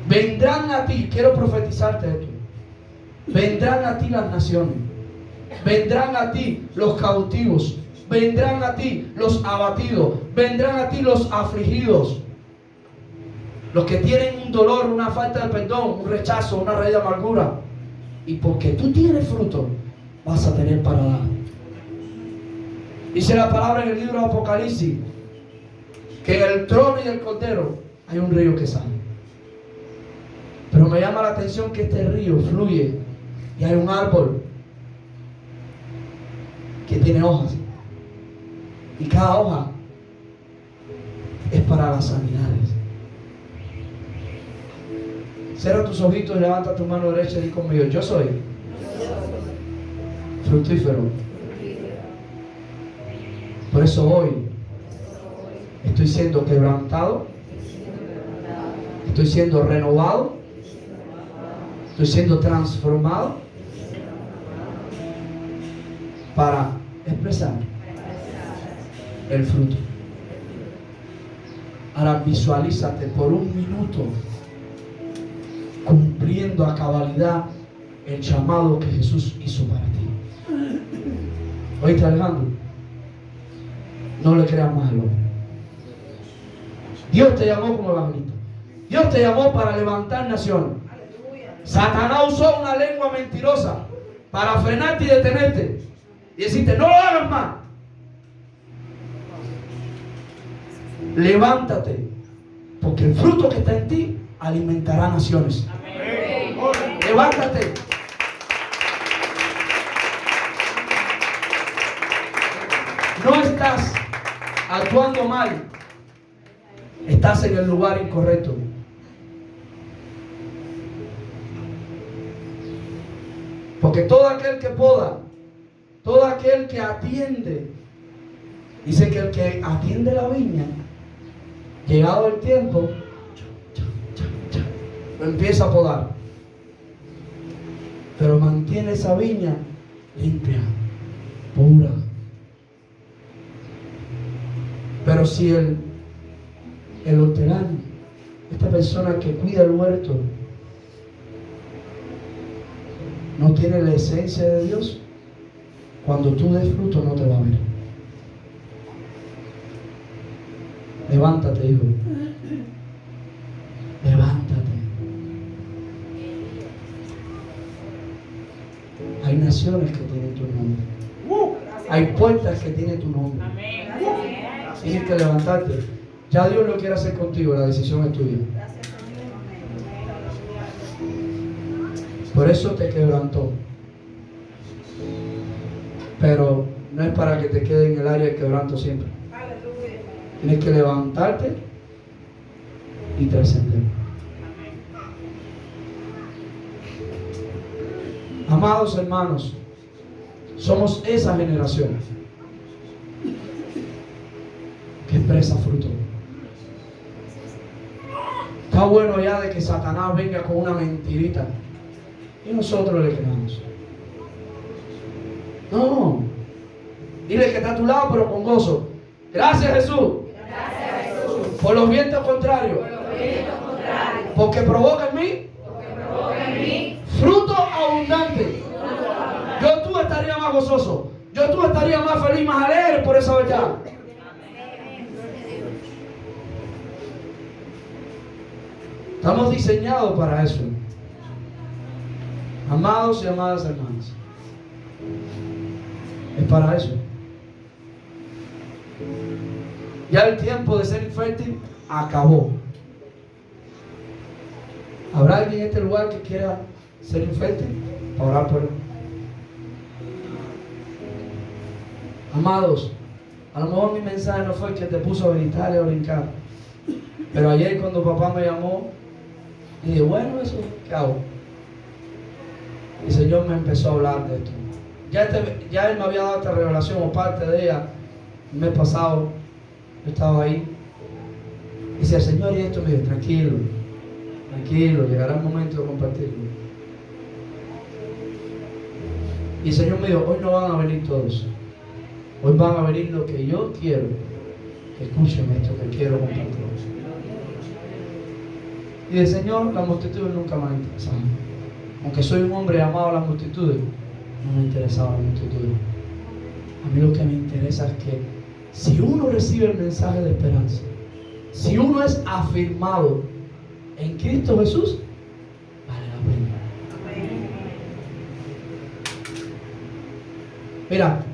Vendrán a ti, quiero profetizarte esto. vendrán a ti las naciones, vendrán a ti los cautivos, vendrán a ti los abatidos, vendrán a ti los afligidos, los que tienen un dolor, una falta de perdón, un rechazo, una raíz de amargura. Y porque tú tienes fruto, vas a tener para dar. Dice la palabra en el libro de Apocalipsis que en el trono y el cordero hay un río que sale. Pero me llama la atención que este río fluye y hay un árbol que tiene hojas. Y cada hoja es para las sanidades. Cierra tus ojitos y levanta tu mano derecha y di conmigo: yo soy fructífero. Por eso hoy estoy siendo quebrantado, estoy siendo renovado, estoy siendo transformado para expresar el fruto. Ahora visualízate por un minuto cumpliendo a cabalidad el llamado que Jesús hizo para ti. ¿Oíste, Alejandro? No le creas más al hombre. Dios te llamó como evangelista. Dios te llamó para levantar naciones. Satanás usó una lengua mentirosa para frenarte y detenerte y decirte: no lo hagas más. Levántate, porque el fruto que está en ti alimentará naciones. Amén. Levántate. No estás actuando mal, estás en el lugar incorrecto. Porque todo aquel que poda, todo aquel que atiende, dice que el que atiende la viña, llegado el tiempo, lo empieza a podar, pero mantiene esa viña limpia, pura. Pero si el hortelano, esta persona que cuida el huerto, no tiene la esencia de Dios, cuando tú des fruto no te va a ver. Levántate, hijo. Levántate. Hay naciones que tienen tu nombre. Hay puertas que tienen tu nombre. Tienes que levantarte. Ya Dios lo quiere hacer contigo, la decisión es tuya. Por eso te quebrantó. Pero no es para que te quede en el área de quebranto siempre. Tienes que levantarte y trascender. Amados hermanos, somos esa generación que expresa fruto. Está bueno ya de que Satanás venga con una mentirita y nosotros le creamos. No, dile que está a tu lado, pero con gozo. Gracias, Jesús. Por los vientos contrarios. Porque provoca en mí fruto abundante. Yo tú estaría más gozoso. Yo tú estaría más feliz, más alegre por esa verdad. Estamos diseñados para eso. Amados y amadas hermanas, es para eso. Ya el tiempo de ser infértil acabó. ¿Habrá alguien en este lugar que quiera ser infértil? Para orar por él. Amados, a lo mejor mi mensaje no fue el que te puso a gritar y a brincar. Pero ayer cuando papá me llamó, dije: bueno, eso, ¿qué hago? Y el Señor me empezó a hablar de esto. Ya Él me había dado esta revelación o parte de ella el mes pasado. Yo estaba ahí. Y decía: Señor, y esto, me dijo: tranquilo, llegará el momento de compartirlo. Y el Señor me dijo: hoy no van a venir todos. Hoy van a venir los que yo quiero que escuchen esto que quiero compartir. Y el Señor, la multitud nunca más interesada. aunque soy un hombre amado a las multitudes, no me interesaba las multitudes. A mí lo que me interesa es que si uno recibe el mensaje de esperanza, si uno es afirmado en Cristo Jesús, vale la pena. Mira,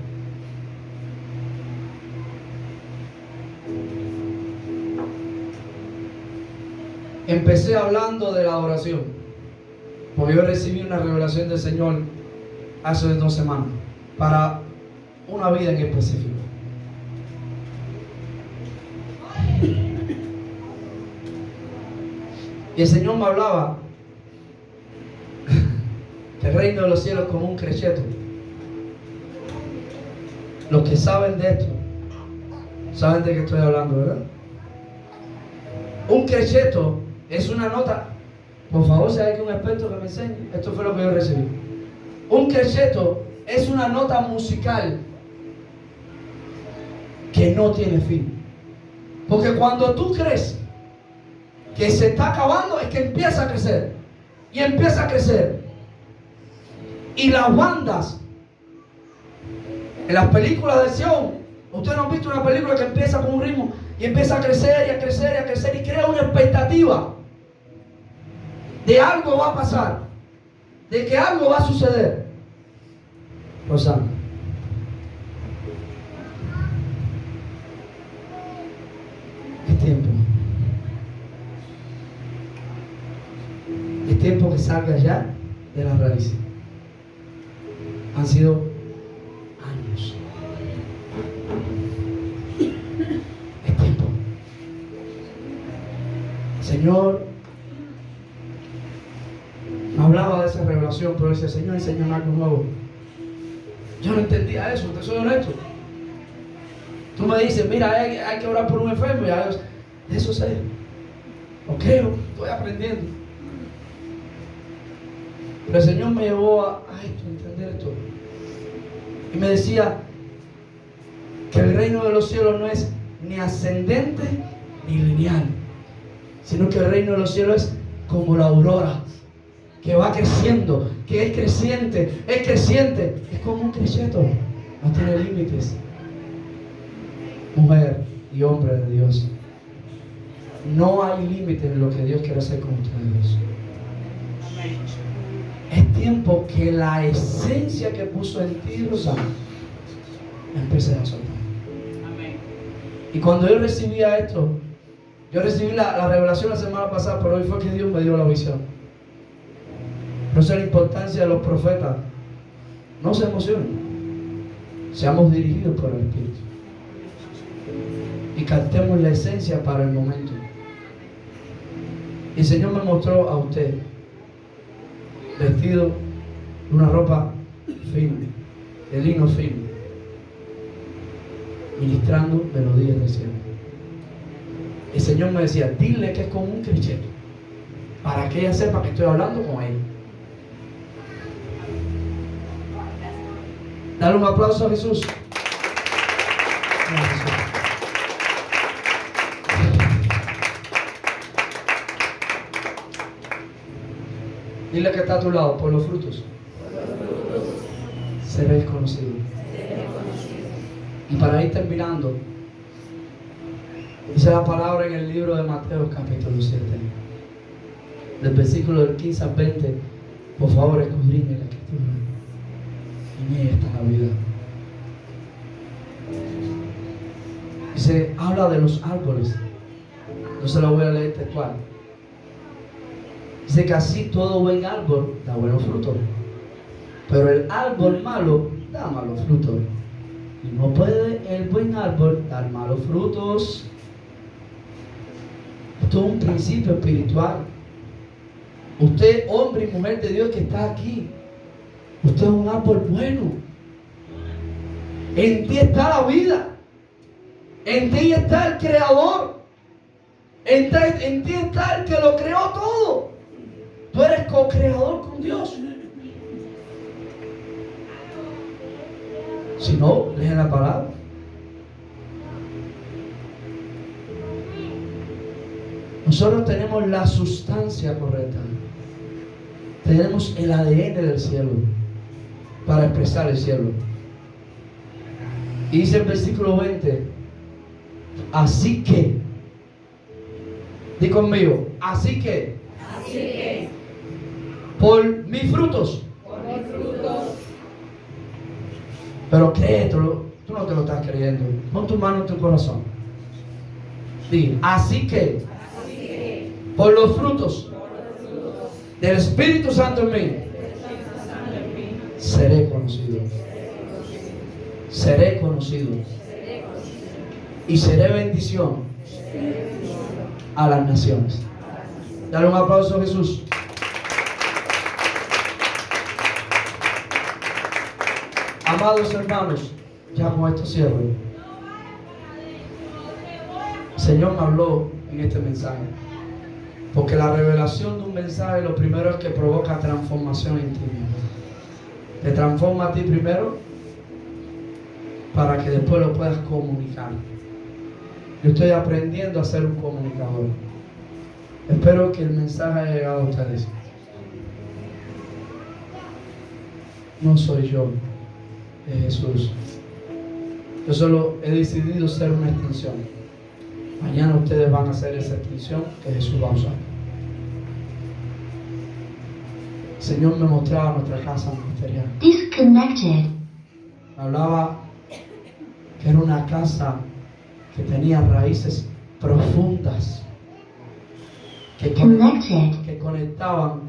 empecé hablando de la oración, porque yo recibí una revelación del Señor hace 2 semanas para una vida en específico. Y el Señor me hablaba que el reino de los cielos es como un cresceto. Los que saben de esto saben de qué estoy hablando, ¿verdad? Un cresceto es una nota. Por favor, si hay aquí un experto que me enseñe. Esto fue lo que yo recibí. Un cresceto es una nota musical que no tiene fin. Porque cuando tú crees que se está acabando, es que empieza a crecer. Y empieza a crecer. Y las bandas, en las películas de acción, ustedes no han visto una película que empieza con un ritmo y empieza a crecer y a crecer y a crecer y crea una expectativa de algo va a pasar, de que algo va a suceder. Rosana, es tiempo. Es tiempo que salga ya de las raíces. Han sido años. Es tiempo. Señor, me hablaba de esa revelación, pero decía, Señor, enséñame algo nuevo. Yo no entendía eso, te soy honesto. Tú me dices, mira, hay que orar por un enfermo, ya de eso sé. Lo creo, estoy aprendiendo. Pero el Señor me llevó a esto, a entender esto. Y me decía que el reino de los cielos no es ni ascendente ni lineal, sino que el reino de los cielos es como la aurora, que va creciendo, que es creciente, es como un cresceto, no tiene límites. Mujer y hombre de Dios, no hay límites en lo que Dios quiere hacer con ustedes. Es tiempo que la esencia que puso en ti, Rosana, empiece a soltar. Y cuando yo recibía esto, yo recibí la revelación la semana pasada, pero hoy fue que Dios me dio la visión. Por eso la importancia de los profetas. No se emocionen. Seamos dirigidos por el Espíritu. Y captemos la esencia para el momento. Y el Señor me mostró a usted vestido de una ropa fina, de lino fino, ministrando melodías del cielo. El Señor me decía, dile que es como un cresceto, para que ella sepa que estoy hablando con ella. Dale un aplauso a Jesús. Dile que está a tu lado, por los frutos seréis conocidos. Y para ir terminando, dice la palabra en el libro de Mateo capítulo 7, del versículo del 15 al 20, por favor escudriñen la escritura. En ella está la vida. Dice, habla de los árboles. No se lo voy a leer textual. Dice que así todo buen árbol da buenos frutos, pero el árbol malo da malos frutos. Y no puede el buen árbol dar malos frutos. Esto es un principio espiritual. Usted, hombre y mujer de Dios que está aquí, usted es un árbol bueno. En ti está la vida. En ti está el Creador. En ti está el que lo creó todo. Tú eres co-creador con Dios. Si no, leen la palabra. Nosotros tenemos la sustancia correcta. Tenemos el ADN del cielo para expresar el cielo. Y dice el versículo 20, así que, di conmigo, así que, por mis frutos. Pero créetelo, tú no te lo estás creyendo. Pon tu mano en tu corazón. Di, así que, por los frutos del Espíritu Santo en mí, seré conocido. Seré conocido. Y seré bendición a las naciones. Dale un aplauso a Jesús. Amados hermanos, ya con esto cierro. El Señor me habló en este mensaje. Porque la revelación de un mensaje, lo primero es que provoca transformación en ti. Te transforma a ti primero para que después lo puedas comunicar. Yo estoy aprendiendo a ser un comunicador. Espero que el mensaje haya llegado a ustedes. No soy yo, es Jesús. Yo solo he decidido ser una extensión. Mañana ustedes van a hacer esa extensión que Jesús va a usar. El Señor me mostraba nuestra casa ministerial. Disconnected. Hablaba que era una casa que tenía raíces profundas que conectaban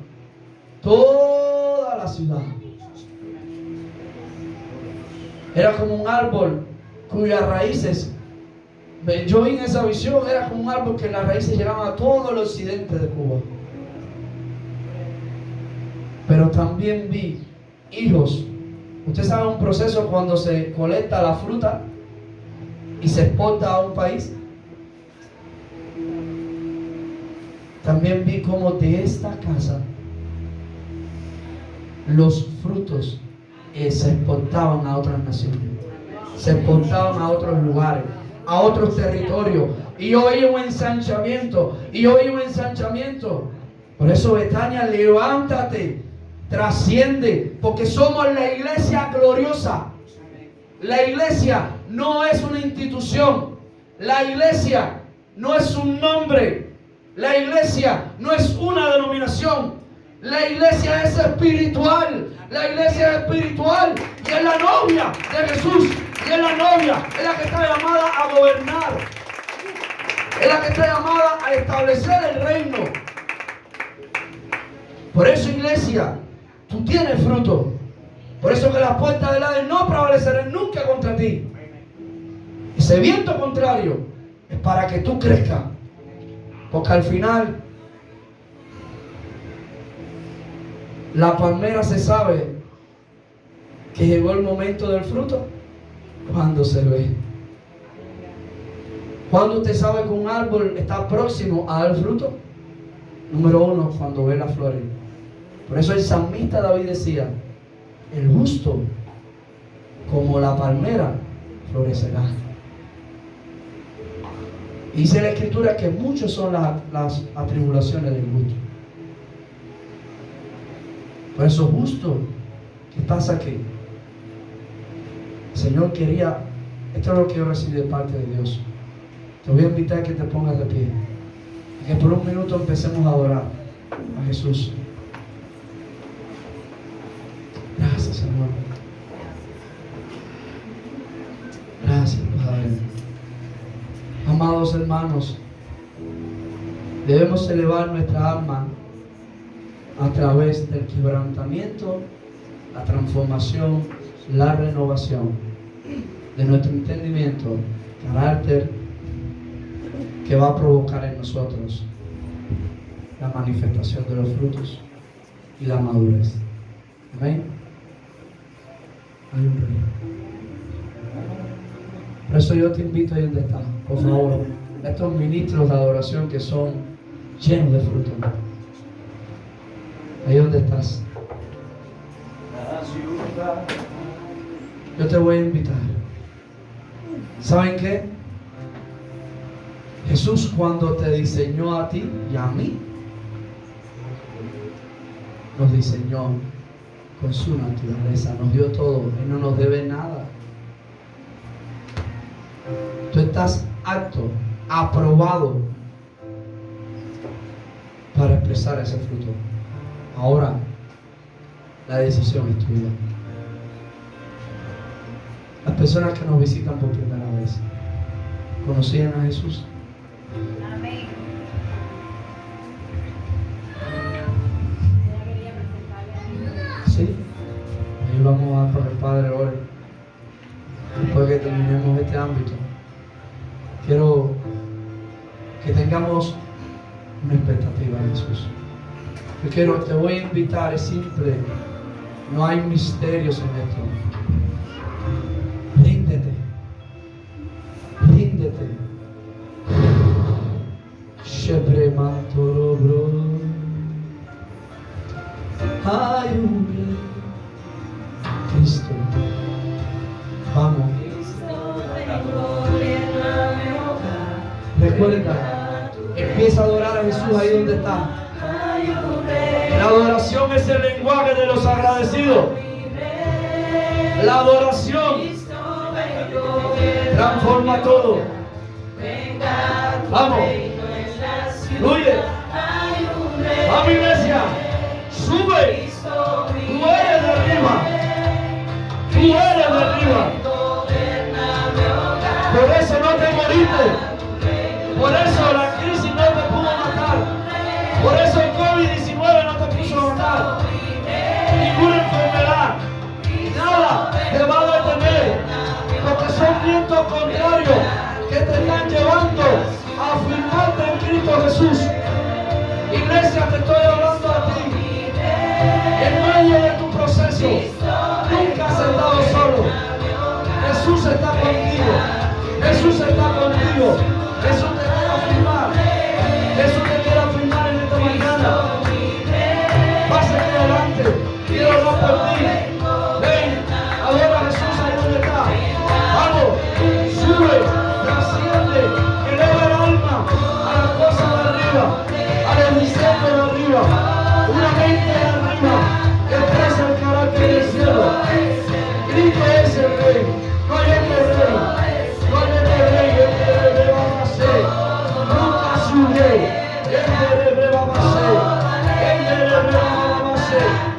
toda la ciudad. Era como un árbol cuyas raíces, yo vi en esa visión, era como un árbol que las raíces llegaban a todo el occidente de Cuba. Pero también vi hijos. Usted sabe un proceso cuando se colecta la fruta y se exporta a un país. También vi cómo de esta casa los frutos se exportaban a otras naciones, se exportaban a otros lugares, a otros territorios. Y yo veía un ensanchamiento, Por eso, Betania, levántate, trasciende, porque somos la iglesia gloriosa. La iglesia no es una institución, la iglesia no es un nombre, la iglesia no es una denominación, la iglesia es espiritual. La iglesia es espiritual y es la novia de Jesús. Y es la novia, es la que está llamada a gobernar. Es la que está llamada a establecer el reino. Por eso, iglesia, tú tienes fruto. Por eso que las puertas del Hades no prevalecerán nunca contra ti. Ese viento contrario es para que tú crezcas. Porque al final la palmera se sabe que llegó el momento del fruto cuando se ve. ¿Cuándo usted sabe que un árbol está próximo a dar fruto? Número 1, cuando ve las flores. Por eso el salmista David decía: el justo, como la palmera, florecerá. Y dice la Escritura que muchas son las atribulaciones del justo. Por eso, justo que estás aquí, el Señor quería, esto es lo que yo recibí de parte de Dios. Te voy a invitar a que te pongas de pie y que por un minuto empecemos a adorar a Jesús. Gracias, Señor. Gracias, Padre. Amados hermanos, debemos elevar nuestra alma a través del quebrantamiento, la transformación, la renovación de nuestro entendimiento, carácter, que va a provocar en nosotros la manifestación de los frutos y la madurez. Amén. Hay un rey. Por eso yo te invito ahí donde estás, por favor, estos ministros de adoración que son llenos de fruto. Ahí donde estás. Yo te voy a invitar. ¿Saben qué? Jesús, cuando te diseñó a ti y a mí, nos diseñó con su naturaleza, nos dio todo, Él no nos debe nada. Tú estás apto, aprobado para expresar ese fruto. Ahora, la decisión es tuya. Las personas que nos visitan por primera vez, ¿conocían a Jesús? Amén. Sí. Ahí vamos a dar para que el Padre ore. Después que terminemos este ámbito, quiero que tengamos una expectativa en Jesús. Te voy a invitar, es simple, no hay misterios en esto. Ríndete, ríndete. Shebre mantoro bro. Hay un rey, Cristo. Vamos. Recuerda, empieza a adorar a Jesús ahí donde está. La adoración es el lenguaje de los agradecidos. La adoración transforma todo. Vamos. Fluye. Vamos, iglesia. Sube. Tú eres de arriba. Tú eres de arriba. Por eso no te moriste. Por eso la crisis no te pudo matar. Por eso el COVID-19 no te puso a matar. Ninguna enfermedad. Nada te va a detener. Porque son vientos contrarios que te están llevando a afirmarte en Cristo Jesús. Iglesia, te estoy hablando a ti. En medio de tu proceso, nunca has estado solo. Jesús está contigo. Jesús está contigo. Jesús te quiere afirmar. Jesús te quiere afirmar en esta mañana. Pásate adelante. Quiero orar por ti. Ven, adora a Jesús ahí donde está. Vamos, sube, trasciende, eleva el alma a las cosas de arriba, al diseño de arriba, una mente de arriba que expresa el carácter del cielo. Cristo es el Rey, no hay otro Rey, no hay otro Rey, el que le va a hacer, nunca su Rey, el que le va a hacer, el que le va a hacer.